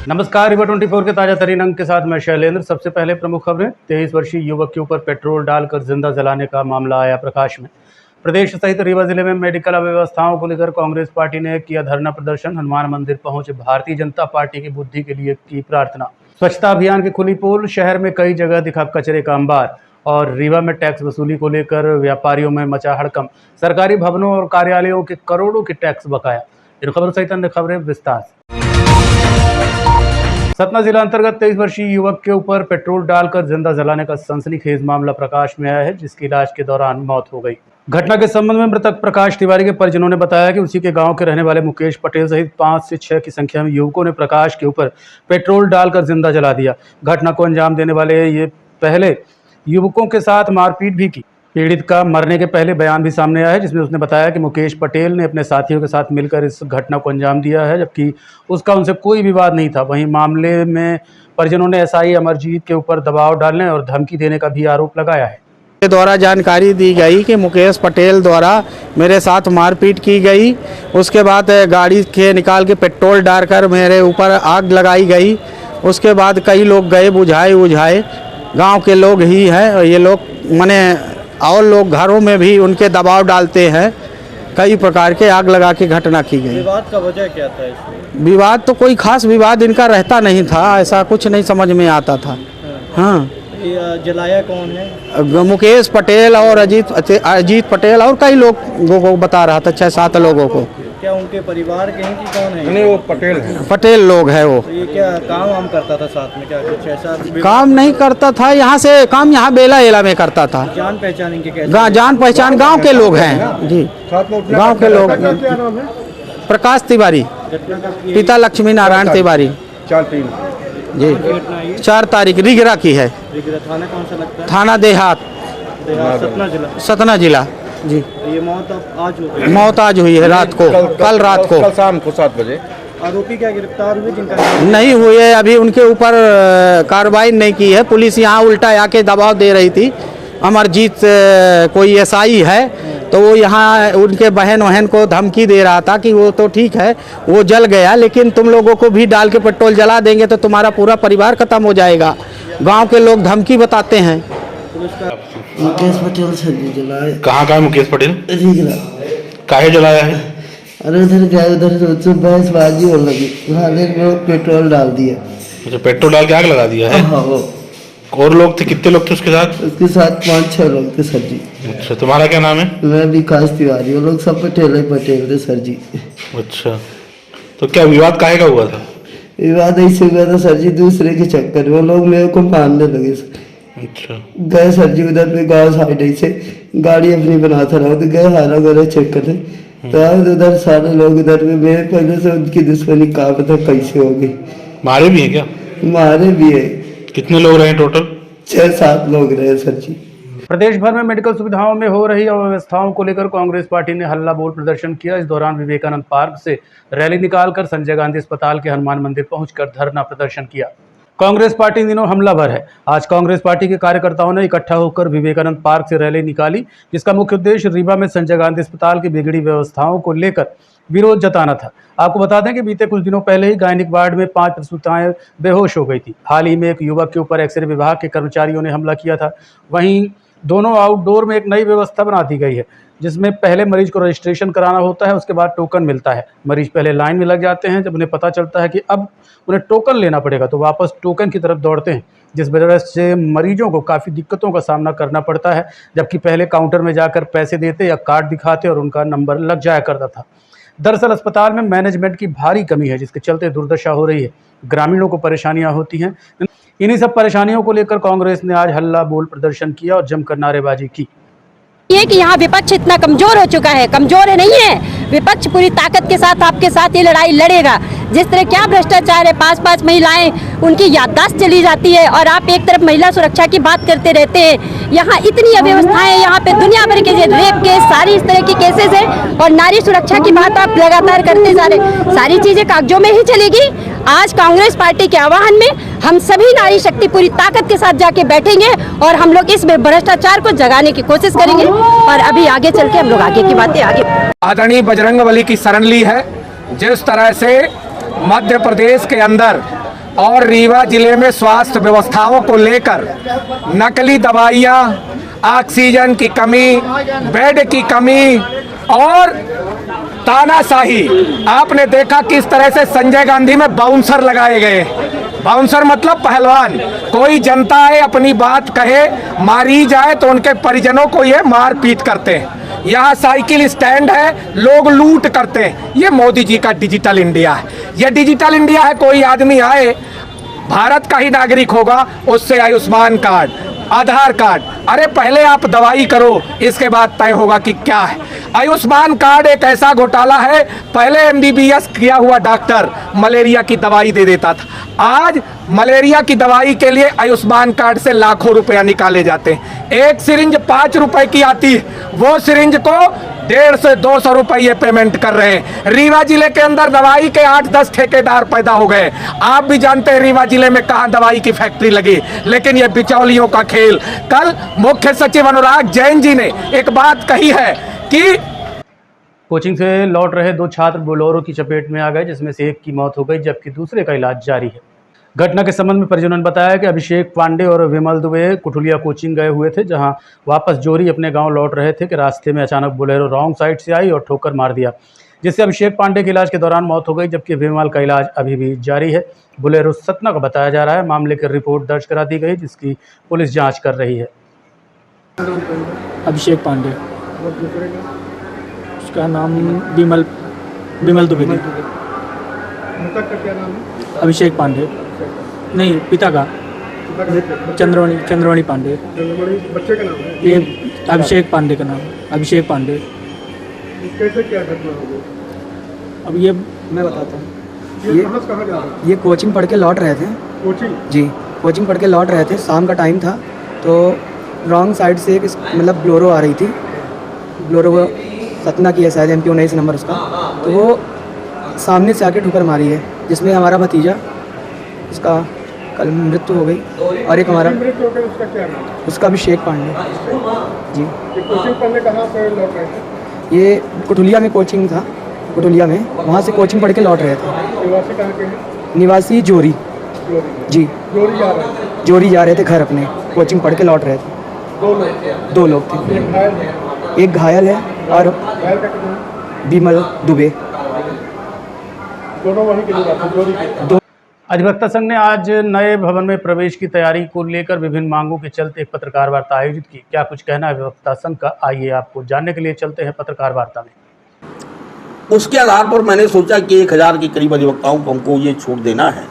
नमस्कार, रिवा 24 के ताजा तरीन अंक के साथ मैं शैलेंद्र। सबसे पहले प्रमुख खबरें। 23 वर्षीय युवक के ऊपर पेट्रोल डालकर जिंदा जलाने का मामला आया प्रकाश में। प्रदेश सहित रीवा जिले में मेडिकल अव्यवस्थाओं को लेकर कांग्रेस पार्टी ने किया धरना प्रदर्शन। हनुमान मंदिर पहुंचे भारतीय जनता पार्टी की बुद्धि के लिए की प्रार्थना। स्वच्छता अभियान की खुली पोल। शहर में कई जगह दिखा कचरे का अंबार। और रीवा में टैक्स वसूली को लेकर व्यापारियों में मचा हड़कंप। सरकारी भवनों और कार्यालयों के करोड़ों के टैक्स बकाया। इन खबरों सहित अन्य खबरें विस्तार से। सतना जिला अंतर्गत 23 वर्षीय युवक के ऊपर पेट्रोल डालकर जिंदा जलाने का सनसनीखेज मामला प्रकाश में आया है, जिसकी इलाज के दौरान मौत हो गई। घटना के संबंध में मृतक प्रकाश तिवारी के परिजनों ने बताया कि उसी के गांव के रहने वाले मुकेश पटेल सहित 5 से 6 की संख्या में युवकों ने प्रकाश के ऊपर पेट्रोल डालकर जिंदा जला दिया। घटना को अंजाम देने वाले ये पहले युवकों के साथ मारपीट भी की। पीड़ित का मरने के पहले बयान भी सामने आया है, जिसमें उसने बताया कि मुकेश पटेल ने अपने साथियों के साथ मिलकर इस घटना को अंजाम दिया है, जबकि उसका उनसे कोई विवाद नहीं था। वहीं मामले में परिजनों ने एसआई अमरजीत के ऊपर दबाव डालने और धमकी देने का भी आरोप लगाया है। के द्वारा जानकारी दी गई कि मुकेश पटेल द्वारा मेरे साथ मारपीट की गई। उसके बाद गाड़ी के निकाल के पेट्रोल डालकर मेरे ऊपर आग लगाई गई। उसके बाद कई लोग गए बुझाए गांव के लोग ही हैं, और ये लोग माने और लोग घरों में भी उनके दबाव डालते हैं। कई प्रकार के आग लगा के घटना की गई। विवाद का वजह क्या था इसमें? विवाद तो कोई खास विवाद इनका रहता नहीं था, ऐसा कुछ नहीं समझ में आता था। हाँ, जलाया कौन है? मुकेश पटेल और अजीत पटेल और कई लोगों को बता रहा था, 6-7 लोगों को। क्या उनके परिवार के हैं कि कौन है? नहीं, वो पटेल है। पटेल लोग है वो। तो ये क्या काम वाम करता था साथ में? क्या कुछ ऐसा काम नहीं करता था, यहाँ से काम यहाँ बेला एला में करता था। जान पहचान इनके कैसे? जान पहचान गांव के लोग हैं जी, गांव के लोग। प्रकाश तिवारी, पिता लक्ष्मी नारायण तिवारी 4-3 जी। 4 तारीख रिगरा की है। थाना कौन सा लगता है? थाना देहात, सतना जिला। सतना जिला जी। ये मौत अब आज हो गई? मौत आज हुई है रात को, कल रात को। कल शाम को 7 बजे। आरोपी क्या गिरफ्तार हुए जिनका? नहीं हुए, अभी उनके ऊपर कार्रवाई नहीं की है। पुलिस यहाँ उल्टा आके दबाव दे रही थी। अमरजीत कोई एसआई है, तो वो यहाँ उनके बहन को धमकी दे रहा था कि वो तो ठीक है, वो जल गया, लेकिन तुम लोगों को भी डाल के पेट्रोल जला देंगे तो तुम्हारा पूरा परिवार खत्म हो जाएगा। गांव के लोग धमकी बताते हैं। मुकेश पटेल सर जी जलाए। कहाँ का है मुकेश पटेल? रिगरा। काहे जलाया है? अरे उधर गए, उधर बहसबाजी होने लगी, खाने में पेट्रोल डाल दिया। अच्छा, पेट्रोल डाल के आग लगा दिया है। हाँ, वो और लोग थे? कितने लोग थे उसके साथ? उसके साथ 5-6 लोग थे सर जी। अच्छा, तुम्हारा क्या नाम है? मैं विकास तिवारी। वो लोग सब पटेल थे सर जी। अच्छा, तो क्या विवाद काहे का हुआ था? विवाद ऐसे हुआ था सर जी, दूसरे के चक्कर में वो लोग मेरे को मारने लगे सर। अच्छा, गए सर जी उधर पे गाँव साइड ऐसे गाड़ी अपनी बनाता रहा, तो गए हारा गए चेक करने, तो उधर सारे लोग उधर में मेरे पहले से उनकी दुश्मनी कहा पता कैसे हो गई। मारे भी हैं क्या? मारे भी है। कितने लोग रहे टोटल? 6-7 लोग रहे सर जी। प्रदेश भर में मेडिकल सुविधाओं में हो रही अव्यवस्थाओं को लेकर कांग्रेस पार्टी ने हल्ला बोल प्रदर्शन किया। इस दौरान विवेकानंद पार्क से रैली निकालकर संजय गांधी अस्पताल के हनुमान मंदिर पहुंचकर धरना प्रदर्शन किया। कांग्रेस पार्टी इन दिनों हमलावर है। आज कांग्रेस पार्टी के कार्यकर्ताओं ने इकट्ठा होकर विवेकानंद पार्क से रैली निकाली, जिसका मुख्य उद्देश्य रीवा में संजय गांधी अस्पताल की बिगड़ी व्यवस्थाओं को लेकर विरोध जताना था। आपको बता दें कि बीते कुछ दिनों पहले ही गायनिक वार्ड में 5 प्रसूताएं बेहोश हो गई थी। हाल ही में एक युवक के ऊपर एक्सरे विभाग के कर्मचारियों ने हमला किया था। वहीं दोनों आउटडोर में एक नई व्यवस्था बना दी गई है, जिसमें पहले मरीज को रजिस्ट्रेशन कराना होता है, उसके बाद टोकन मिलता है। मरीज पहले लाइन में लग जाते हैं, जब उन्हें पता चलता है कि अब उन्हें टोकन लेना पड़ेगा तो वापस टोकन की तरफ दौड़ते हैं, जिस वजह से मरीजों को काफ़ी दिक्कतों का सामना करना पड़ता है। जबकि पहले काउंटर में जाकर पैसे देते या कार्ड दिखाते और उनका नंबर लग जाया करता था। दरअसल अस्पताल में मैनेजमेंट की भारी कमी है, जिसके चलते दुर्दशा हो रही है। ग्रामीणों को परेशानियां होती हैं। इन्हीं सब परेशानियों को लेकर कांग्रेस ने आज हल्ला बोल प्रदर्शन किया और जमकर नारेबाजी की। ये कि यहाँ विपक्ष इतना कमजोर हो चुका है, कमजोर नहीं है। विपक्ष पूरी ताकत के साथ आपके साथ ये लड़ाई लड़ेगा। जिस तरह क्या भ्रष्टाचार है, 5-5 महिलाएं, उनकी याददाश्त चली जाती है और आप एक तरफ महिला सुरक्षा की बात करते रहते हैं। यहाँ इतनी अव्यवस्थाएं, यहाँ पे दुनिया भर के रेप केस, सारी इस तरह की केसेस है, और नारी सुरक्षा की बात आप लगातार करते जा रहे। सारी चीजें कागजों में ही चलेगी। आज कांग्रेस पार्टी के आह्वान में हम सभी नारी शक्ति पूरी ताकत के साथ जाके बैठेंगे और हम लोग इस भ्रष्टाचार को जगाने की कोशिश करेंगे। और अभी आगे चल के हम लोग आगे की बातें आगे। आदरणीय बजरंगबली की शरण ली है। जिस तरह से मध्य प्रदेश के अंदर और रीवा जिले में स्वास्थ्य व्यवस्थाओं को लेकर नकली दवाइयाँ, ऑक्सीजन की कमी, बेड की कमी और तानाशाही। आपने देखा किस तरह से संजय गांधी में बाउंसर लगाए गए। बाउंसर मतलब पहलवान। कोई जनता है अपनी बात कहे, मारी जाए तो उनके परिजनों को ये मार पीट करते हैं। यहाँ साइकिल स्टैंड है, लोग लूट करते हैं। ये मोदी जी का डिजिटल इंडिया है। ये डिजिटल इंडिया है। कोई आदमी आए, भारत का ही नागरिक होगा, उससे आयुष्मान कार्ड, आधार कार्ड, अरे पहले आप दवाई करो, इसके बाद तय होगा कि क्या है। आयुष्मान कार्ड एक ऐसा घोटाला है, पहले एमबीबीएस किया हुआ डॉक्टर मलेरिया की दवाई दे देता था। आज मलेरिया की दवाई के लिए आयुष्मान कार्ड से लाखों रुपया निकाले जाते हैं। एक सिरिंज 5 रुपए की आती है, वो सिरिंज को 150 से 200 रुपये पेमेंट कर रहे हैं। रीवा जिले के अंदर दवाई के 8-10 ठेकेदार पैदा हो गए। आप भी जानते हैं रीवा जिले में कहाँ दवाई की फैक्ट्री लगी, लेकिन ये बिचौलियों का खेल। कल मुख्य सचिव अनुराग जैन जी ने एक बात कही है कि कोचिंग से लौट रहे 2 छात्र बोलेरो की चपेट में आ गए, जिसमें से एक की मौत हो गई जबकि दूसरे का इलाज जारी है। घटना के संबंध में परिजनों ने बताया कि अभिषेक पांडे और विमल दुबे कुठुलिया कोचिंग गए हुए थे, जहां वापस जोरी अपने गांव लौट रहे थे कि रास्ते में अचानक बोलेरो रॉन्ग साइड से आई और ठोकर मार दिया, जिससे अभिषेक पांडे के इलाज के दौरान मौत हो गई जबकि विमल का इलाज अभी भी जारी है। बोलेरो सतना का बताया जा रहा है। मामले की रिपोर्ट दर्ज करा दी गई, जिसकी पुलिस जाँच कर रही है। अभिषेक पांडे, उसका नाम विमल दुबे। अभिषेक पांडे नहीं, पिता का चंद्रवाणी पांडे। बच्चे का नाम है? ये अभिषेक पांडे का नाम, अभिषेक पांडे। कैसे क्या घटना हो गई? अब ये मैं बताता हूँ। कहाँ जा रहे ये कोचिंग पढ़ के लौट रहे थे कोचिंग? जी, कोचिंग पढ़ के लौट रहे थे। शाम का टाइम था, तो रॉन्ग साइड से एक मतलब ब्लोरो आ रही थी। ब्लोरो सतना की है शायद, MP 19 नंबर उसका। तो वो सामने से आके ठोकर मारी है, जिसमें हमारा भतीजा, उसका कल मृत्यु हो गई, और एक हमारा उसका क्या नाम? उसका अभिषेक पांडे जी। कोचिंग पढ़ने कहाँ से लौट रहे थे? ये कुठुलिया में कोचिंग था, कुठुलिया में, वहाँ से कोचिंग पढ़ के लौट रहे थे। निवासी कहाँ के हैं? निवासी जोरी जी। जोरी जा रहे थे? जोरी जा रहे थे घर अपने, कोचिंग पढ़ के लौट रहे थे। 2 लोग थे। एक घायल है? एक घायल है और घायल का कितना? विमल दुबे। दोनों वहीं के निवासी जोरी के? अधिवक्ता संघ ने आज नए भवन में प्रवेश की तैयारी को लेकर विभिन्न मांगों के चलते एक पत्रकार वार्ता आयोजित की। क्या कुछ कहना है अधिवक्ता संघ का, आइए आपको जानने के लिए चलते हैं पत्रकार वार्ता में। उसके आधार पर मैंने सोचा कि 1000 के करीब अधिवक्ताओं को हमको ये छूट देना है,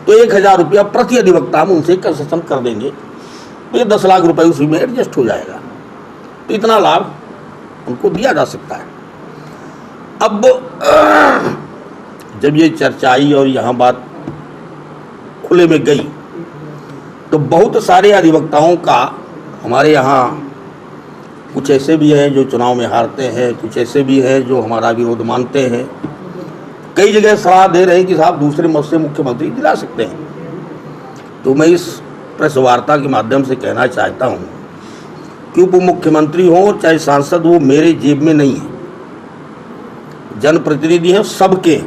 तो 1000 रुपया प्रति अधिवक्ता हम उनसे कंसेशन कर देंगे, तो ये 10 लाख रुपए उसी में एडजस्ट हो जाएगा। तो इतना लाभ उनको दिया जा सकता है। अब जब ये चर्चा आई और यहाँ बात खुले में गई, तो बहुत सारे अधिवक्ताओं का हमारे यहाँ, कुछ ऐसे भी हैं जो चुनाव में हारते हैं, कुछ ऐसे भी हैं जो हमारा विरोध मानते हैं। कई जगह सलाह दे रहे हैं कि साहब दूसरे मत से मुख्यमंत्री दिला सकते हैं। तो मैं इस प्रेस वार्ता के माध्यम से कहना चाहता हूँ कि उप मुख्यमंत्री हो चाहे सांसद, वो मेरे जेब में नहीं है, जनप्रतिनिधि हैं सबके।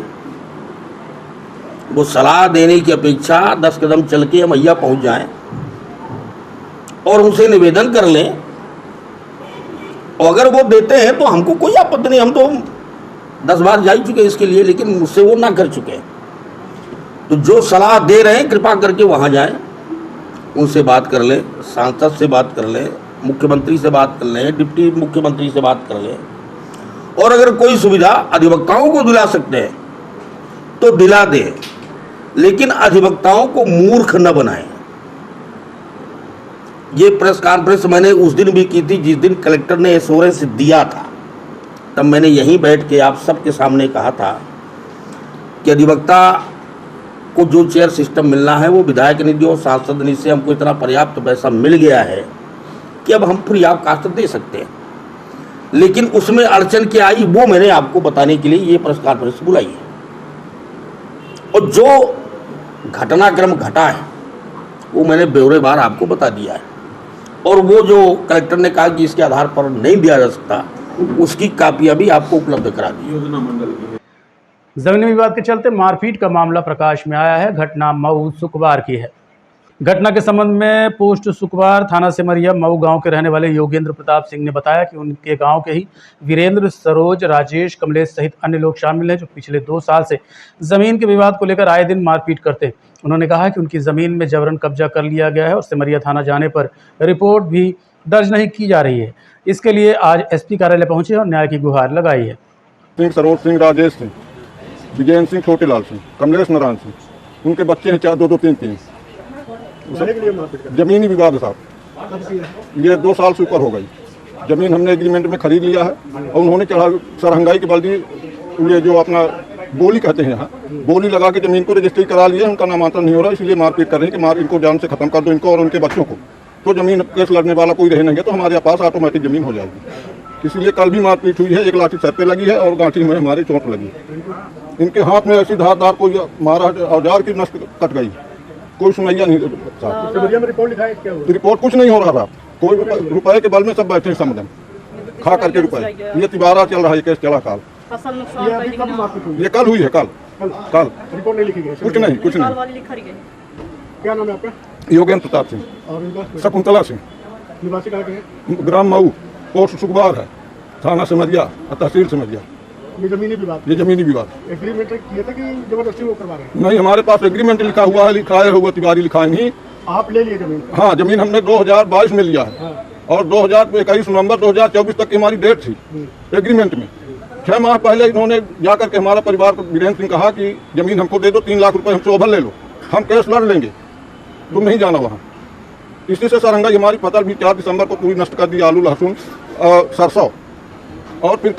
वो सलाह देने की अपेक्षा 10 कदम चल के हम मैया पहुँच जाएं और उनसे निवेदन कर लें, और अगर वो देते हैं तो हमको कोई आपत्ति नहीं। हम तो 10 बार जा चुके इसके लिए, लेकिन मुझसे वो ना कर चुके। तो जो सलाह दे रहे हैं कृपा करके वहाँ जाएं, उनसे बात कर लें, सांसद से बात कर लें, मुख्यमंत्री से बात कर लें, डिप्टी मुख्यमंत्री से बात कर लें, और अगर कोई सुविधा अधिवक्ताओं को दिला सकते हैं तो दिला दें, लेकिन अधिवक्ताओं को मूर्ख न बनाएं। ये प्रेस कॉन्फ्रेंस मैंने उस दिन भी की थी जिस दिन कलेक्टर ने एश्योरेंस दिया था। तब मैंने यहीं बैठ के आप सबके सामने कहा था कि अधिवक्ता को जो चेयर सिस्टम मिलना है वो विधायक निधि और सांसद निधि से हमको इतना पर्याप्त पैसा मिल गया है कि अब हम फ्री ऑफ कास्ट दे सकते हैं। लेकिन उसमें अड़चन क्या आई वो मैंने आपको बताने के लिए ये प्रेस कॉन्फ्रेंस बुलाई है। और जो घटनाक्रम घटा है वो मैंने ब्यौरेवार आपको बता दिया है, और वो जो कलेक्टर ने कहा कि इसके आधार पर नहीं दिया जा सकता, उसकी कापियां भी आपको उपलब्ध करा दी। जमीनी विवाद के चलते मारपीट का मामला प्रकाश में आया है। घटना मऊ सुकवार की है। घटना के संबंध में पोस्ट सुकवार थाना सिमरिया मऊ गांव के रहने वाले योगेंद्र प्रताप सिंह ने बताया कि उनके गांव के ही वीरेंद्र, सरोज, राजेश, कमलेश सहित अन्य लोग शामिल हैं जो पिछले 2 साल से जमीन के विवाद को लेकर आए दिन मारपीट करते हैं। उन्होंने कहा कि उनकी जमीन में जबरन कब्जा कर लिया गया है और सिमरिया थाना जाने पर रिपोर्ट भी दर्ज नहीं की जा रही है। इसके लिए आज एसपी कार्यालय पहुंचे और न्याय की गुहार लगाई है। सिंह, सरोज सिंह, राजेश सिंह, विजयन सिंह, छोटेलाल सिंह, कमलेश नारायण सिंह, उनके बच्चे हैं 4, 2, 3। जमीनी विवाद है साहब, ये 2 साल से ऊपर हो गई। जमीन हमने एग्रीमेंट में खरीद लिया है और उन्होंने चढ़ा सरहंगाई के बल्दी ये जो अपना बोली कहते हैं यहाँ, बोली लगा के जमीन को रजिस्ट्री करा लिया। उनका नामांतरण नहीं हो रहा, इसलिए मारपीट कर रहे हैं कि इनको जान से खत्म कर दो, इनको और उनके बच्चों को। तो जमीन केस लड़ने वाला कोई रहे नहीं तो हमारे पास ऑटोमेटिक जमीन हो जाएगी। इसलिए कल भी मारपीट हुई है, एक लाठी सर पे लगी है और गांठी में हमारे चोट लगी। इनके हाथ में ऐसी धारदार कोई मारा औजार की नस कट गई, कोई सुनैया नहीं। रिपोर्ट कुछ नहीं हो रहा था, कोई रुपए के बल में सब बैठे समझ खा करके रुपए। ये तिबारा चल रहा है, केस चला काल। ये कल हुई है, कल रिपोर्ट नहीं लिखी गई? कुछ नहीं। क्या नाम है आपका? योगेंद्र प्रताप सिंह, और शकुंतला सिंह, निवासी कहाँ के हैं? ग्राम मऊ, पोस्ट सुकवार है, थाना सिमरिया, तहसील सिमरिया। ये जमीनी विवाद? ये जमीनी विवाद एग्रीमेंट किया था कि जबरदस्ती वो करवा रहे हैं? नहीं, हमारे पास एग्रीमेंट लिखा हुआ है, लिखाया हुआ तिवारी लिखा नहीं। आप ले लिए जमीन? हाँ, जमीन हमने 2022 में लिया है और 2021 नवंबर 2024 तक की हमारी डेट थी एग्रीमेंट में। 6 माह पहले इन्होंने जाकर के हमारा परिवार को वीरेंद्र सिंह कहा कि जमीन हमको दे दो, 3 लाख रुपए हमसे ओवर ले लो, हम केस लड़ लेंगे, तुम नहीं जाना वहाँ। इसी से सरहंगाई हमारी फसल भी 4 दिसंबर को पूरी नष्ट कर दी, आलू, लहसुन, सरसों। और फिर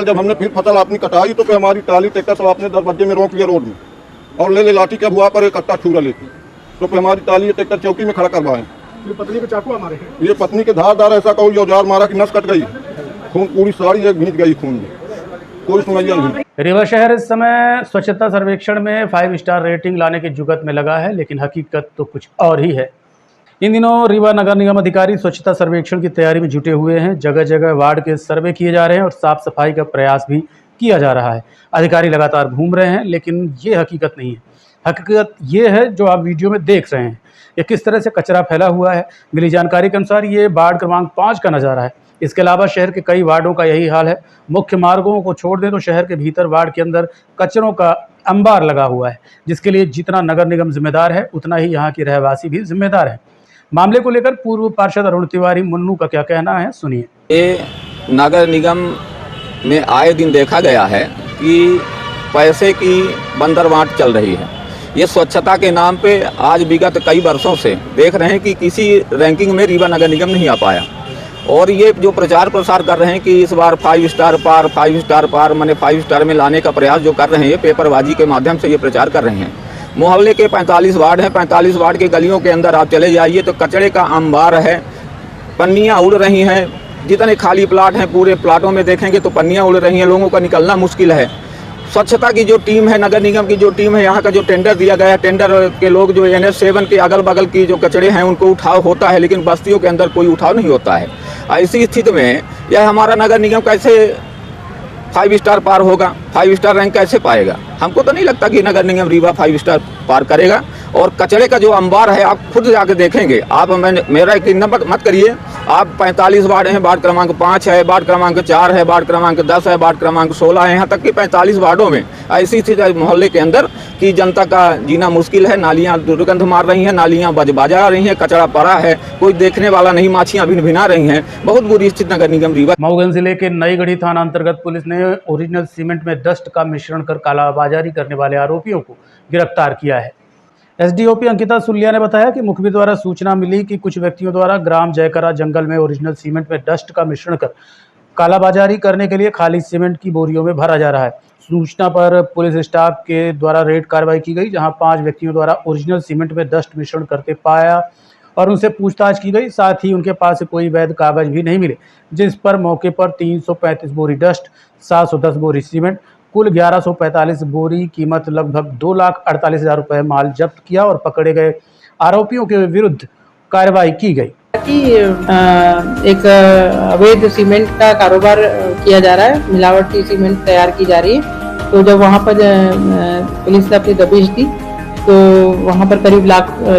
जब हमने फिर फसल अपनी कटाई तो फिर हमारी टाली ट्रैक्टर सब आपने दरवाजे में रोक लिया रोड में और ले लाठी के हुआ पर एक कट्टा छुरा लेके, तो फिर हमारी टाली ट्रैक्टर चौकी में खड़ा करवाए। ये पत्नी पे चाकू मारे हैं? ये पत्नी के धारदार ऐसा कोई औजार मारा कि नस कट गई, खून पूरी साड़ी भींच गई खून में, कोई सुनैया नहीं। रीवा शहर इस समय स्वच्छता सर्वेक्षण में 5 स्टार रेटिंग लाने की जुगत में लगा है, लेकिन हकीकत तो कुछ और ही है। इन दिनों रीवा नगर निगम अधिकारी स्वच्छता सर्वेक्षण की तैयारी में जुटे हुए हैं। जगह जगह वार्ड के सर्वे किए जा रहे हैं और साफ सफाई का प्रयास भी किया जा रहा है। अधिकारी लगातार घूम रहे हैं, लेकिन ये हकीकत नहीं है। हकीकत ये है जो आप वीडियो में देख रहे हैं, ये किस तरह से कचरा फैला हुआ है। मिली जानकारी के अनुसार ये वार्ड क्रमांक 5 का नज़ारा है। इसके अलावा शहर के कई वार्डों का यही हाल है। मुख्य मार्गों को छोड़ दें तो शहर के भीतर वार्ड के अंदर कचरों का अंबार लगा हुआ है, जिसके लिए जितना नगर निगम जिम्मेदार है उतना ही यहाँ के रहवासी भी जिम्मेदार है। मामले को लेकर पूर्व पार्षद अरुण तिवारी मुन्नू का क्या कहना है, सुनिए। ये नगर निगम में आए दिन देखा गया है कि पैसे की बंदरबांट चल रही है। ये स्वच्छता के नाम पे आज विगत कई वर्षों से देख रहे हैं कि किसी रैंकिंग में रीवा नगर निगम नहीं आ पाया। और ये जो प्रचार प्रसार कर रहे हैं कि इस बार 5 स्टार पार, 5 स्टार पार, माने 5 स्टार में लाने का प्रयास जो कर रहे हैं, ये पेपरबाजी के माध्यम से ये प्रचार कर रहे हैं। मोहल्ले के 45 वार्ड हैं, 45 वार्ड के गलियों के अंदर आप चले जाइए तो कचरे का अंबार है, पन्नियाँ उड़ रही हैं। जितने खाली प्लाट हैं पूरे प्लाटों में देखेंगे तो पन्नियाँ उड़ रही हैं, लोगों का निकलना मुश्किल है। स्वच्छता की जो टीम है, नगर निगम की जो टीम है, यहाँ का जो टेंडर दिया गया है, टेंडर के लोग जो NH7 के अगल बगल की जो कचरे हैं उनको उठाव होता है, लेकिन बस्तियों के अंदर कोई उठाव नहीं होता है। ऐसी स्थिति में यह हमारा नगर निगम कैसे 5 स्टार पार होगा, 5 स्टार रैंक कैसे पाएगा? हमको तो नहीं लगता कि नगर निगम रीवा 5 स्टार पार करेगा। और कचरे का जो अंबार है आप खुद जाके देखेंगे। आप मेरा यकीन मत करिए। आप 45 वार्ड हैं, वार्ड क्रमांक 5 है, वार्ड क्रमांक 4 है, वार्ड क्रमांक 10 है, वार्ड क्रमांक 16 है, यहाँ तक कि 45 वार्डों में ऐसी स्थिति मोहल्ले के अंदर कि जनता का जीना मुश्किल है। नालियाँ दुर्गंध मार रही हैं, नालियाँ बजा रही हैं, कचरा पड़ा है, कोई देखने वाला नहीं, माछियाँ भिना रही हैं। बहुत बुरी स्थिति नगर निगम रीवा। मऊगंज जिले के नईगढ़ी थाना अंतर्गत पुलिस ने ओरिजिनल सीमेंट में डस्ट का मिश्रण कर कालाबाजारी करने वाले आरोपियों को गिरफ्तार किया है। एसडीओपी अंकिता सुलिया ने बताया कि मुखबिर द्वारा सूचना मिली कि कुछ व्यक्तियों द्वारा ग्राम जयकरा जंगल में ओरिजिनल सीमेंट में डस्ट का मिश्रण कर कालाबाजारी करने के लिए खाली सीमेंट की बोरियों में भरा जा रहा है। सूचना पर पुलिस स्टाफ के द्वारा रेड कार्रवाई की गई, जहां 5 व्यक्तियों द्वारा ओरिजिनल सीमेंट में डस्ट मिश्रण करते पाया और उनसे पूछताछ की गई। साथ ही उनके पास से कोई वैध कागज भी नहीं मिले, जिस पर मौके पर 335 बोरी डस्ट, 710 बोरी सीमेंट, कुल 1145 बोरी, कीमत लगभग 2,48,000 रुपये माल जब्त किया और पकड़े गए आरोपियों के विरुद्ध कार्रवाई की गई। एक अवैध सीमेंट का कारोबार किया जा रहा है, मिलावटी सीमेंट तैयार की जा रही है तो जब वहाँ पर पुलिस ने अपनी दबिश दी तो वहाँ पर करीब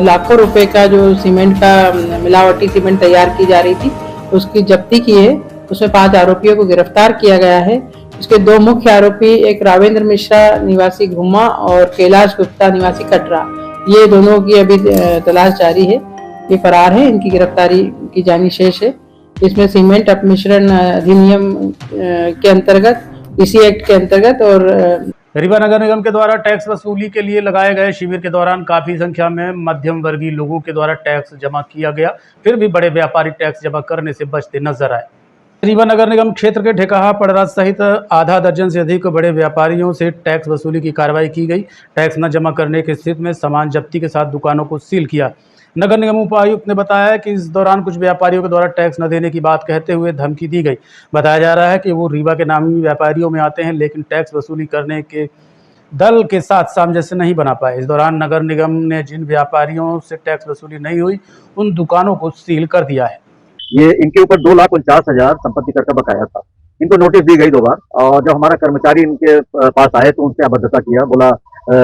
लाखों रुपए का जो सीमेंट का मिलावटी सीमेंट तैयार की जा रही थी उसकी जब्ती की है। उसमें 5 आरोपियों को गिरफ्तार किया गया है। इसके 2 मुख्य आरोपी एक रावेंद्र मिश्रा निवासी घुमा और कैलाश गुप्ता निवासी कटरा, ये दोनों की अभी तलाश जारी है। ये फरार है, इनकी गिरफ्तारी की जानी शेष है। इसमें सीमेंट अपमिश्रण अधिनियम के अंतर्गत, इसी एक्ट के अंतर्गत और रीवा नगर निगम के द्वारा टैक्स वसूली के लिए लगाए गए शिविर के दौरान काफी संख्या में मध्यम वर्गीय लोगों के द्वारा टैक्स जमा किया गया, फिर भी बड़े व्यापारी टैक्स जमा करने से बचते नजर आए। रीवा नगर निगम क्षेत्र के ठेकाहा, पड़रा सहित आधा दर्जन से अधिक बड़े व्यापारियों से टैक्स वसूली की कार्रवाई की गई। टैक्स न जमा करने की स्थिति में सामान जब्ती के साथ दुकानों को सील किया। नगर निगम उपायुक्त ने बताया कि इस दौरान कुछ व्यापारियों के द्वारा टैक्स न देने की बात कहते हुए धमकी दी गई। बताया जा रहा है कि वो रीवा के नामी व्यापारियों में आते हैं, लेकिन टैक्स वसूली करने के दल के साथ सामंजस्य नहीं बना पाए। इस दौरान नगर निगम ने जिन व्यापारियों से टैक्स वसूली नहीं हुई उन दुकानों को सील कर दिया है। ये इनके ऊपर 2,49,000 संपत्ति कर का बकाया था। इनको नोटिस दी गई 2 बार, और जब हमारा कर्मचारी इनके पास आए तो उनसे अभद्रता किया, बोला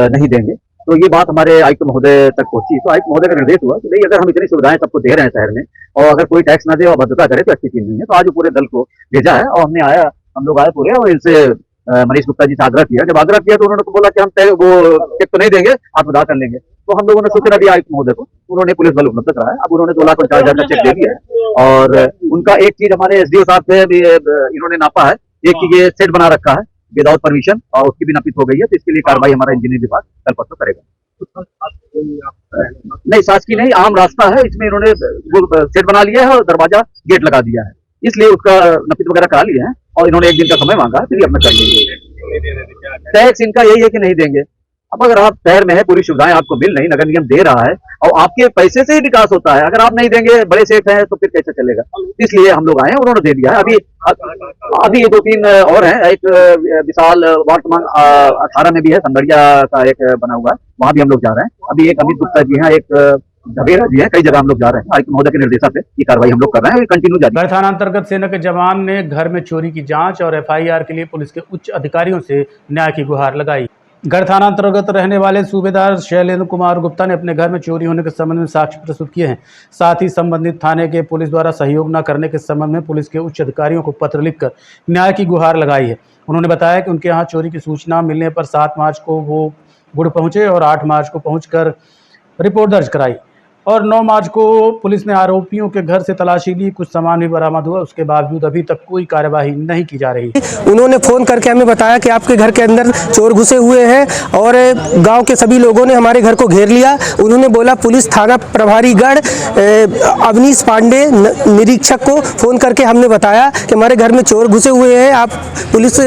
नहीं देंगे। तो ये बात हमारे आयुक्त महोदय तक पहुंची, तो आयुक्त महोदय का निर्देश हुआ कि नहीं, अगर हम इतनी सुविधाएं सबको दे रहे हैं शहर में और अगर कोई टैक्स ना दे और अभद्रता करे तो अच्छी चीज नहीं है। तो आज पूरे दल को भेजा है और हम लोग आए पूरे, और इनसे मनीष गुप्ता जी से आग्रह किया। जब आग्रह किया तो उन्होंने बोला कि हम वो चेक तो नहीं देंगे, आप अदा कर लेंगे। तो हम लोगों ने सूचना दी आयुक्त महोदय को, उन्होंने पुलिस बल उपलब्ध कराया। अब उन्होंने 2,49,000 का चेक दे दिया है। और उनका एक चीज हमारे एसडीओ साहब से भी इन्होंने नापा है, एक चीज ये सेट बना रखा है विदाउट परमिशन, और उसकी भी नापित हो गई है। तो इसके लिए कार्रवाई हमारा इंजीनियर विभाग कल परसों करेगा। नहीं, शासकीय नहीं, आम रास्ता है। इसमें इन्होंने वो सेट बना लिया है और दरवाजा गेट लगा दिया है, इसलिए उसका नपित वगैरह करा लिया है। और इन्होंने 1 दिन का समय मांगा, फिर अपना कर लेंगे। टैक्स इनका यही है कि नहीं देंगे। अब अगर आप शहर में है, पूरी सुविधाएं आपको मिल रही, नगर निगम दे रहा है और आपके पैसे से ही विकास होता है। अगर आप नहीं देंगे, बड़े सेठ हैं, तो फिर कैसे चलेगा? इसलिए हम लोग आए, उन्होंने दे दिया है। अभी ये 2-3 और हैं। एक विशाल वार्ड क्रमांक 18 में भी है, संदड़िया का एक बना हुआ है, वहां भी हम लोग जा रहे हैं। अभी एक अमित गुप्ता जी हैं, एक झवेरा जी है, कई जगह हम लोग जा रहे हैं। आयुक्त महोदय के निर्देशन से ये कार्रवाई हम लोग कर रहे हैं, कंटिन्यू जारी। गढ़ थाना अंतर्गत सेना के जवान ने घर में चोरी की जांच और एफआईआर के लिए पुलिस के उच्च अधिकारियों से न्याय की गुहार लगाई। गढ़ थाना अंतर्गत रहने वाले सूबेदार शैलेंद्र कुमार गुप्ता ने अपने घर में चोरी होने के संबंध में साक्ष्य प्रस्तुत किए हैं। साथ ही संबंधित थाने के पुलिस द्वारा सहयोग न करने के संबंध में पुलिस के उच्च अधिकारियों को पत्र लिखकर न्याय की गुहार लगाई है। उन्होंने बताया कि उनके यहाँ चोरी की सूचना मिलने पर 7 मार्च को वो गुड़ पहुंचे और 8 मार्च को पहुंचकर रिपोर्ट दर्ज कराई और 9 मार्च को पुलिस ने आरोपियों के घर से तलाशी ली। कुछ सामान भी बरामद हुआ, उसके बावजूद अभी तक कोई कार्यवाही नहीं की जा रही। उन्होंने फ़ोन करके हमें बताया कि आपके घर के अंदर चोर घुसे हुए हैं और गांव के सभी लोगों ने हमारे घर को घेर लिया। उन्होंने बोला पुलिस थाना प्रभारी गढ़ अवनीश पांडे निरीक्षक को फ़ोन करके हमने बताया कि हमारे घर में चोर घुसे हुए हैं, आप पुलिस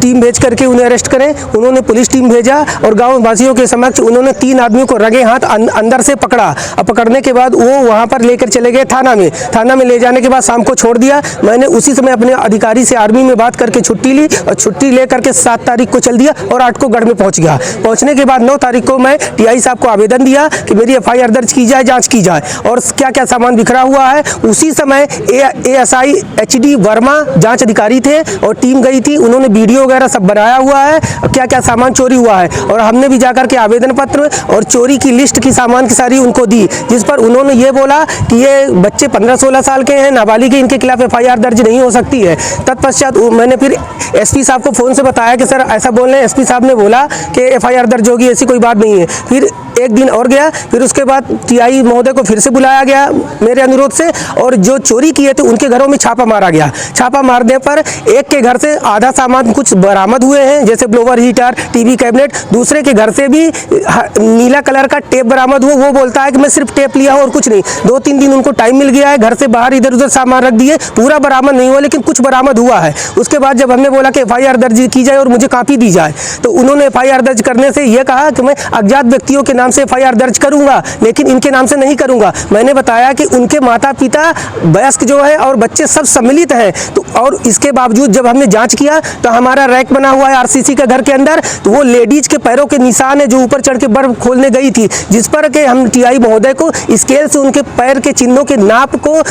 टीम भेज करके उन्हें अरेस्ट करें। उन्होंने पुलिस टीम भेजा और गाँव वासियों के समक्ष उन्होंने 3 आदमियों को रंगे हाथ अंदर से पकड़ा। पकड़ने के बाद वो वहाँ पर लेकर चले गए थाना में। थाना में ले जाने के बाद शाम को छोड़ दिया। मैंने उसी समय अपने अधिकारी से आर्मी में बात करके छुट्टी ली और छुट्टी ले करके 7 तारीख को चल दिया और 8 को गढ़ में पहुँच गया। पहुँचने के बाद 9 तारीख को मैं टीआई साहब को आवेदन दिया कि मेरी एफआईआर दर्ज की जाए, जाँच की जाए और क्या क्या सामान बिखरा हुआ है। उसी समय एएसआई HD वर्मा जाँच अधिकारी थे और टीम गई थी, उन्होंने वीडियो वगैरह सब बनाया हुआ है, क्या क्या सामान चोरी हुआ है। और हमने भी जाकर के आवेदन पत्र और चोरी की लिस्ट की सामान की सारी उनको दी, जिस पर उन्होंने ये बोला कि ये बच्चे 15-16 साल के हैं, नाबालिग, इनके खिलाफ एफआईआर दर्ज नहीं हो सकती है। तत्पश्चात मैंने फिर एसपी साहब को फ़ोन से बताया कि सर ऐसा बोल रहे हैं। एसपी साहब ने बोला कि एफआईआर दर्ज होगी, ऐसी कोई बात नहीं है। फिर 1 दिन और गया, फिर उसके बाद टीआई महोदय को फिर से बुलाया गया मेरे अनुरोध से और जो चोरी किए थे उनके घरों में छापा मारा गया। छापा मारने पर एक के घर से आधा सामान कुछ बरामद हुए हैं, जैसे ब्लोवर हीटर, टीवी कैबिनेट। दूसरे के घर से भी नीला कलर का टेप बरामद हुआ। वो बोलता है कि मैं सिर्फ टेप लिया और कुछ नहीं। 2-3 दिन उनको टाइम मिल गया है, घर से बाहर इधर उधर सामान रख दिए, पूरा बरामद नहीं हुआ लेकिन कुछ बरामद हुआ है। उसके बाद जब हमने बोला कि एफआईआर दर्ज की जाए और मुझे कॉपी दी जाए, तो उन्होंने एफआईआर दर्ज करने से यह कहा कि मैं अज्ञात व्यक्तियों के नाम से एफआईआर दर्ज करूंगा लेकिन इनके नाम से नहीं करूंगा। मैंने बताया कि उनके माता पिता वयस्क जो है और बच्चे सब सम्मिलित हैं। तो और इसके बावजूद जब हमने जांच किया तो हमारा रैक बना हुआ है आरसीसी के घर के अंदर, तो वो लेडीज के पैरों के निशान है जो ऊपर चढ़ के बर्फ खोलने गई थी, जिस पर के हम टीआई महोदय मेरे को स्केल से उनके पैर के चिन्हों के नाप को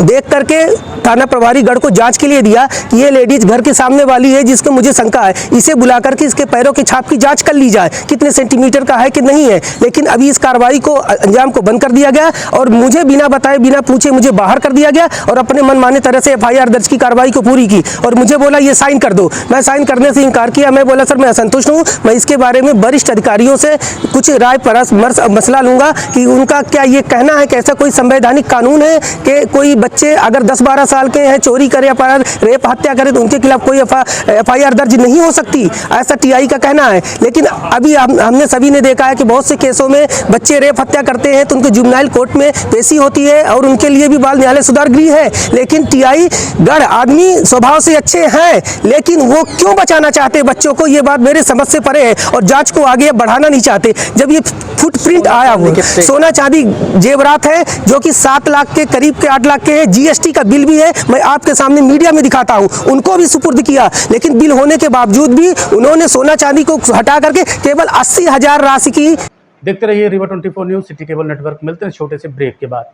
देख करके थाना प्रभारी गढ़ को जांच के लिए दिया कि ये लेडीज घर के सामने वाली है जिसको मुझे शंका है, इसे बुला करके इसके पैरों के छाप की जांच कर ली जाए कितने सेंटीमीटर का है कि नहीं है। लेकिन अभी इस कार्रवाई को अंजाम को बंद कर दिया गया और मुझे बिना बताए बिना पूछे मुझे बाहर कर दिया गया और अपने मनमाने तरह से FIR दर्ज की कार्रवाई को पूरी की और मुझे बोला ये साइन कर दो। मैं साइन करने से इनकार किया। मैं बोला सर मैं असंतुष्ट हूँ, मैं इसके बारे में वरिष्ठ अधिकारियों से कुछ राय परामर्श मसला लूंगा कि उनका क्या ये कहना है कि ऐसा कोई संवैधानिक कानून है कि कोई बच्चे अगर 10-12 साल के हैं चोरी करे या रेप हत्या करे तो उनके खिलाफ कोई FIR दर्ज नहीं हो सकती, ऐसा TI का कहना है। लेकिन अभी हमने सभी ने देखा है कि बहुत से केसों में बच्चे रेप हत्या करते हैं तो उनको जुवेनाइल कोर्ट में पेशी होती है और उनके लिए भी बाल न्यायालय सुधार गृह है। लेकिन TI गढ़ आदमी स्वभाव से अच्छे हैं लेकिन वो क्यों बचाना चाहते बच्चों को, ये बात मेरे समझ से परे है और जांच को आगे बढ़ाना नहीं चाहते। जब ये फुटप्रिंट आया हुआ सोना चांदी जेवरात है जो कि 7 लाख के करीब के 8 लाख के है, GST का बिल भी है, मैं आपके सामने मीडिया में दिखाता हूं, उनको भी सुपुर्द किया। लेकिन बिल होने के बावजूद भी उन्होंने सोना चांदी को हटा करके केवल 80,000 राशि की। देखते रहिए river 24 news city cable network. मिलते हैं छोटे से ब्रेक के बाद।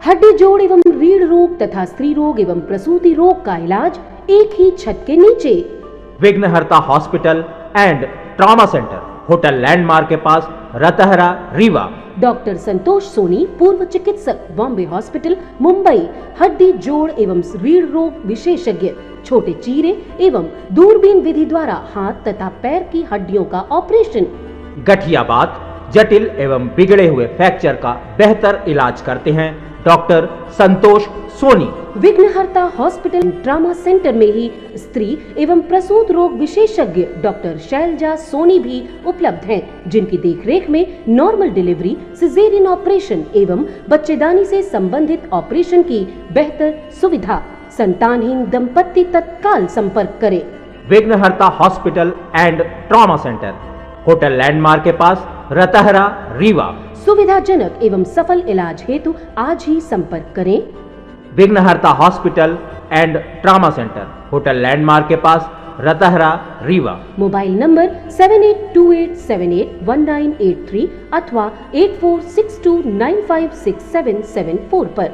हड्डी जोड़ एवं रीढ़ रोग तथा स्त्री रोग एवं प्रसूति रोग का इलाज एक ही छत के नीचे। विघ्नहर्ता hospital and trauma centre, hotel landmark के पास, रतहरा, रीवा। डॉक्टर संतोष सोनी, पूर्व चिकित्सक, बॉम्बे हॉस्पिटल, मुंबई। हड्डी जोड़ एवं रीढ़ रोग विशेषज्ञ, छोटे चीरे एवं दूरबीन विधि द्वारा हाथ तथा पैर की हड्डियों का ऑपरेशन। गठियाबात, जटिल एवं बिगड़े हुए फ्रैक्चर का बेहतर इलाज करते हैं डॉक्टर संतोष सोनी। विघ्नहर्ता हॉस्पिटल ट्रॉमा सेंटर में ही स्त्री एवं प्रसूत रोग विशेषज्ञ डॉक्टर शैलजा सोनी भी उपलब्ध हैं, जिनकी देखरेख में नॉर्मल डिलीवरी, सिजेरियन ऑपरेशन एवं बच्चेदानी से संबंधित ऑपरेशन की बेहतर सुविधा। संतानहीन दंपत्ति तत्काल संपर्क करें। विघ्नहर्ता hospital and trauma centre, hotel landmark के पास, रतहरा, रीवा। सुविधाजनक एवं सफल इलाज हेतु आज ही संपर्क करें। विघ्नहर्ता hospital and trauma centre, hotel landmark के पास, रतहरा, रीवा। मोबाइल नंबर 7828781983 अथवा 8462956774 पर।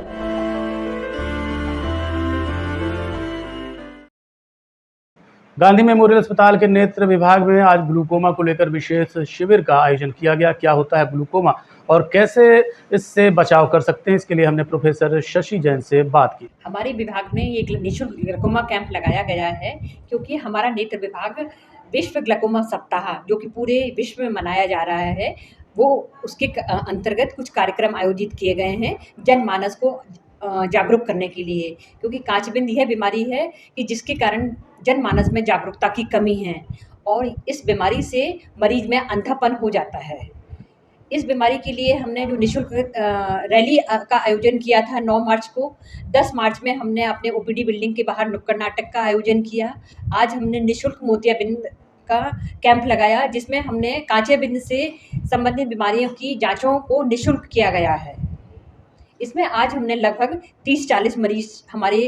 गांधी मेमोरियल अस्पताल के नेत्र विभाग में आज ग्लूकोमा को लेकर विशेष शिविर का आयोजन किया गया। क्या होता है ग्लूकोमा और कैसे इससे बचाव कर सकते हैं, इसके लिए हमने प्रोफेसर शशि जैन से बात की। हमारे विभाग में एक निःशुल्क ग्लूकोमा कैंप लगाया गया है क्योंकि हमारा नेत्र विभाग विश्व ग्लूकोमा सप्ताह जो कि पूरे विश्व में मनाया जा रहा है, वो उसके अंतर्गत कुछ कार्यक्रम आयोजित किए गए हैं जनमानस को जागरूक करने के लिए। क्योंकि कांचबिंद यह बीमारी है कि जिसके कारण जनमानस में जागरूकता की कमी है और इस बीमारी से मरीज में अंधापन हो जाता है। इस बीमारी के लिए हमने जो निःशुल्क रैली का आयोजन किया था 9 मार्च को, 10 मार्च में हमने अपने OPD बिल्डिंग के बाहर नुक्कड़ नाटक का आयोजन किया। आज हमने निःशुल्क मोतियाबिंद का कैंप लगाया जिसमें हमने कांचेबिंद से संबंधित बीमारियों की जाँचों को निःशुल्क किया गया है। इसमें आज हमने लगभग 30-40 मरीज हमारे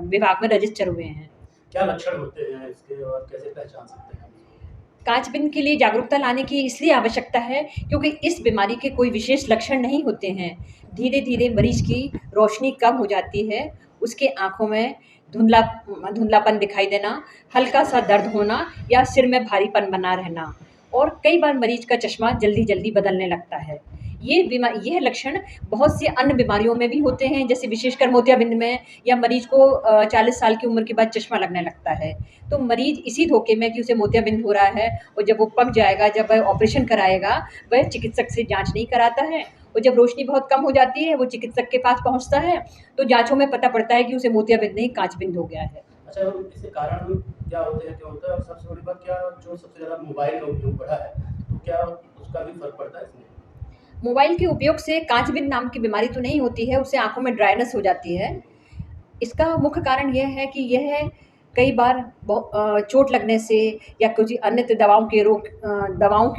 विभाग में रजिस्टर हुए हैं। क्या लक्षण होते हैं इसके और कैसे पहचान सकते हैं? कांचबिंद के लिए जागरूकता लाने की इसलिए आवश्यकता है क्योंकि इस बीमारी के कोई विशेष लक्षण नहीं होते हैं। धीरे धीरे मरीज की रोशनी कम हो जाती है, उसके आंखों में धुंधलापन दिखाई देना, हल्का सा दर्द होना या सिर में भारीपन बना रहना और कई बार मरीज का चश्मा जल्दी जल्दी बदलने लगता है। यह लक्षण बहुत सी अन्य बीमारियों में भी होते हैं, जैसे विशेषकर मोतियाबिंद में, या मरीज को 40 साल की उम्र के बाद चश्मा लगने लगता है। तो मरीज इसी धोखे में कि उसे मोतियाबिंद हो रहा है और जब वो पक जाएगा, जब वह ऑपरेशन कराएगा, वह चिकित्सक से जांच नहीं कराता है और जब रोशनी बहुत कम हो जाती है वो चिकित्सक के पास पहुंचता है तो जांचों में पता पड़ता है कि उसे मोतियाबिंद नहीं कांचबिंद हो गया है। अच्छा, इसके कारण क्या होते हैं, क्या होता है और सबसे बड़ी बात क्या, जो सबसे ज़्यादा मोबाइल का उपयोग बढ़ा है तो क्या उसका भी फर्क पड़ता है इसमें? मोबाइल के उपयोग से कांचबिंद नाम की बीमारी तो नहीं होती है, उससे आंखों में ड्राइनेस हो जाती है। इसका मुख्य कारण यह है कि यह कई बार चोट लगने से या कुछ अन्य दवाओं के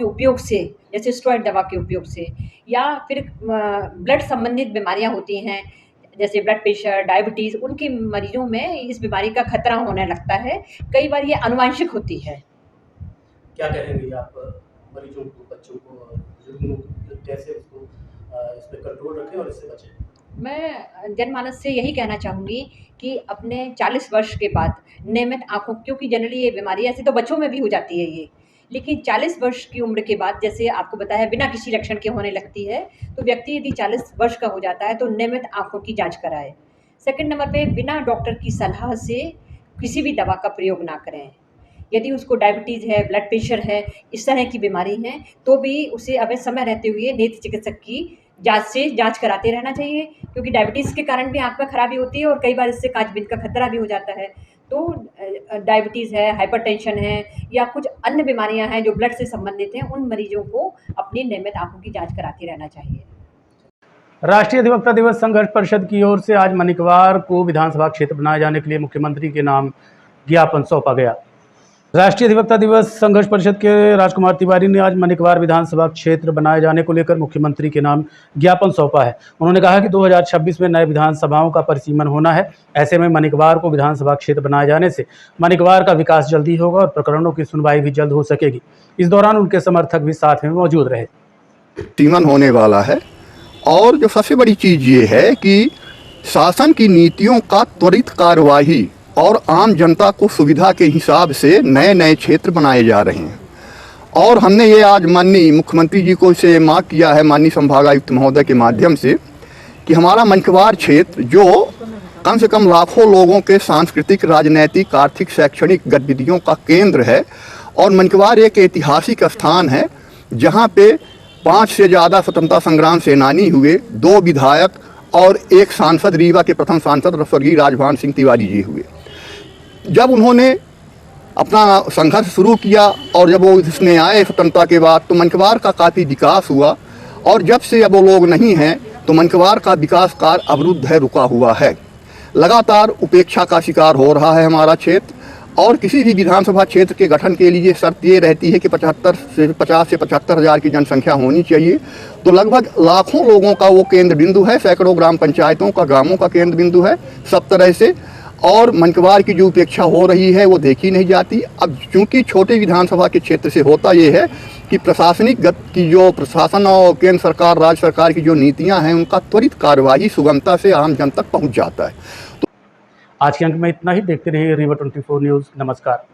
उपयोग से, जैसे स्टेरॉइड दवा के उपयोग से, या फिर ब्लड संबंधित बीमारियां होती हैं जैसे ब्लड प्रेशर, डायबिटीज़, उनके मरीजों में इस बीमारी का खतरा होने लगता है। कई बार ये आनुवंशिक होती है। क्या कहेंगे आप मरीजों को, बच्चों को और बुजुर्गों को, कैसे उसको इस पर कंट्रोल रखें और इससे बचें? मैं जनमानस से यही कहना चाहूँगी कि अपने 40 वर्ष के बाद नियमित आँखों, क्योंकि जनरली ये बीमारी ऐसे तो बच्चों में भी हो जाती है ये, लेकिन 40 वर्ष की उम्र के बाद जैसे आपको बताया बिना किसी लक्षण के होने लगती है, तो व्यक्ति यदि 40 वर्ष का हो जाता है तो नियमित आँखों की जांच कराए। सेकंड नंबर पे बिना डॉक्टर की सलाह से किसी भी दवा का प्रयोग ना करें। यदि उसको डायबिटीज़ है, ब्लड प्रेशर है, इस तरह की बीमारी है, तो भी उसे अब समय रहते हुए नेत्र चिकित्सक की जांच कराते रहना चाहिए, क्योंकि डायबिटीज़ के कारण भी आँख में खराबी होती है और कई बार इससे कांचबीन का खतरा भी हो जाता है। तो डायबिटीज़ है, हाइपरटेंशन है या कुछ अन्य बीमारियां हैं जो ब्लड से संबंधित हैं, उन मरीजों को अपनी नियमित आँखों की जांच कराते रहना चाहिए। राष्ट्रीय अधिवक्ता दिवस संघर्ष परिषद की ओर से आज मनिकवार को विधानसभा क्षेत्र बनाए जाने के लिए मुख्यमंत्री के नाम ज्ञापन सौंपा गया। राष्ट्रीय अधिवक्ता दिवस संघर्ष परिषद के राजकुमार तिवारी ने आज मनिकवार विधानसभा क्षेत्र बनाए जाने को लेकर मुख्यमंत्री के नाम ज्ञापन सौंपा है। उन्होंने कहा कि 2026 में नए विधानसभाओं का परिसीमन होना है। ऐसे में मनिकवार को विधानसभा क्षेत्र बनाए जाने से मनिकवार का विकास जल्दी होगा और प्रकरणों की सुनवाई भी जल्द हो सकेगी। इस दौरान उनके समर्थक भी साथ में मौजूद रहे। सीमन होने वाला है और जो सबसे बड़ी चीज ये है कि शासन की नीतियों का त्वरित कार्यवाही और आम जनता को सुविधा के हिसाब से नए नए क्षेत्र बनाए जा रहे हैं। और हमने ये आज माननीय मुख्यमंत्री जी को इसे मांग किया है, माननीय संभागायुक्त महोदय के माध्यम से, कि हमारा मनिकवार क्षेत्र जो कम से कम लाखों लोगों के सांस्कृतिक, राजनैतिक, आर्थिक, शैक्षणिक गतिविधियों का केंद्र है और मनिकवार एक ऐतिहासिक स्थान है जहाँ पे 5 से ज़्यादा स्वतंत्रता संग्राम सेनानी हुए, 2 विधायक और 1 सांसद, रीवा के प्रथम सांसद स्वर्गीय राजभान सिंह तिवारी जी हुए। जब उन्होंने अपना संघर्ष शुरू किया और जब वो इसमें आए स्वतंत्रता के बाद, तो मनिकवार का काफ़ी विकास हुआ और जब से अब वो लोग नहीं हैं तो मनिकवार का विकास कार्य अवरुद्ध है, रुका हुआ है। लगातार उपेक्षा का शिकार हो रहा है हमारा क्षेत्र और किसी भी विधानसभा क्षेत्र के गठन के लिए शर्त ये रहती है कि 50 से 75 हज़ार की जनसंख्या होनी चाहिए। तो लगभग लाखों लोगों का वो केंद्र बिंदु है, सैकड़ों ग्राम पंचायतों का, ग्रामों का केंद्र बिंदु है सब तरह से। और मनिकवार की जो उपेक्षा हो रही है वो देखी नहीं जाती। अब चूंकि छोटे विधानसभा के क्षेत्र से होता ये है कि प्रशासनिक की जो प्रशासन और केंद्र सरकार, राज्य सरकार की जो नीतियां हैं उनका त्वरित कार्यवाही सुगमता से आम जन तक पहुंच जाता है। आज के अंक में इतना ही। देखते रहिए रीवा 24 न्यूज़। नमस्कार।